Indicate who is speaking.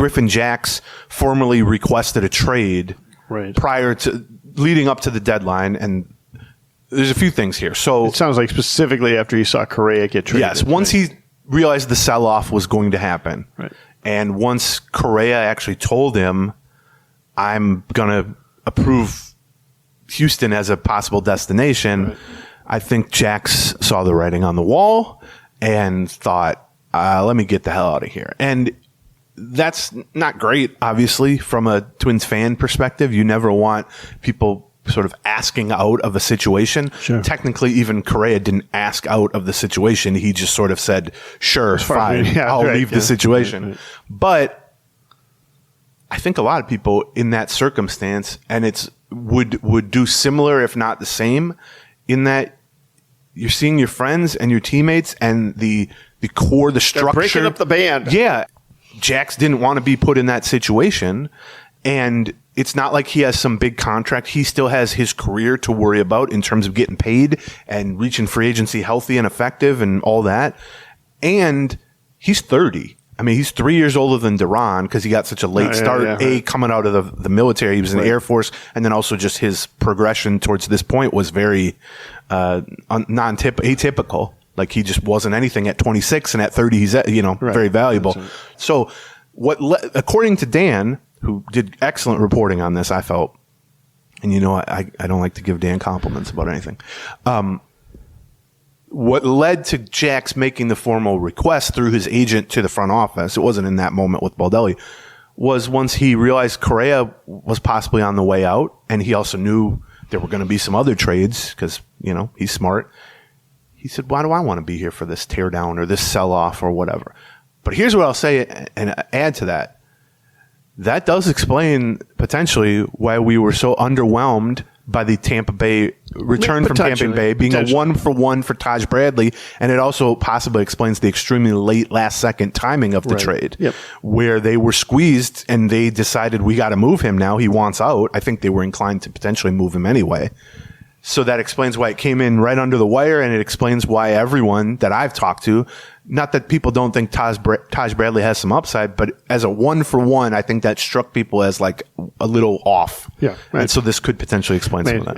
Speaker 1: Griffin Jax formally requested a trade prior to leading up to the deadline. And there's a few things here. So
Speaker 2: it sounds like specifically after he saw Correa get traded.
Speaker 1: Yes, once he realized the sell-off was going to happen.
Speaker 2: Right.
Speaker 1: And once Correa actually told him, I'm going to approve Houston as a possible destination, right, I think Jax saw the writing on the wall and thought, let me get the hell out of here. And that's not great, obviously, from a Twins fan perspective. You never want people sort of asking out of a situation.
Speaker 2: Sure.
Speaker 1: Technically, even Correa didn't ask out of the situation. He just sort of said, sure, fine, I'll leave the situation. Right. But I think a lot of people in that circumstance, and it's would do similar, if not the same, in that you're seeing your friends and your teammates and the core, the structure.
Speaker 2: They're breaking up the band.
Speaker 1: Yeah. Jax didn't want to be put in that situation. And it's not like he has some big contract. He still has his career to worry about in terms of getting paid and reaching free agency healthy and effective and all that. And he's 30. I mean, he's 3 years older than Duran because he got such a late start. Coming out of the military, he was in the Air Force, and then also just his progression towards this point was very atypical. Like he just wasn't anything at 26, and at 30, he's very valuable. Right. So, according to Dan, who did excellent reporting on this, I felt, and I don't like to give Dan compliments about anything. What led to Jax making the formal request through his agent to the front office, it wasn't in that moment with Baldelli, was once he realized Correa was possibly on the way out, and he also knew there were going to be some other trades because, he's smart. He said, why do I want to be here for this teardown or this sell-off or whatever? But here's what I'll say and add to that. That does explain potentially why we were so underwhelmed by the Tampa Bay return from Tampa Bay being a 1-for-1 for Taj Bradley. And it also possibly explains the extremely late last-second timing of the trade, where they were squeezed and they decided we got to move him now. He wants out. I think they were inclined to potentially move him anyway. So that explains why it came in right under the wire, and it explains why everyone that I've talked to, not that people don't think Taj Bradley has some upside, but as a 1-for-1, I think that struck people as like a little off.
Speaker 2: Yeah, right.
Speaker 1: And so this could potentially explain some of that.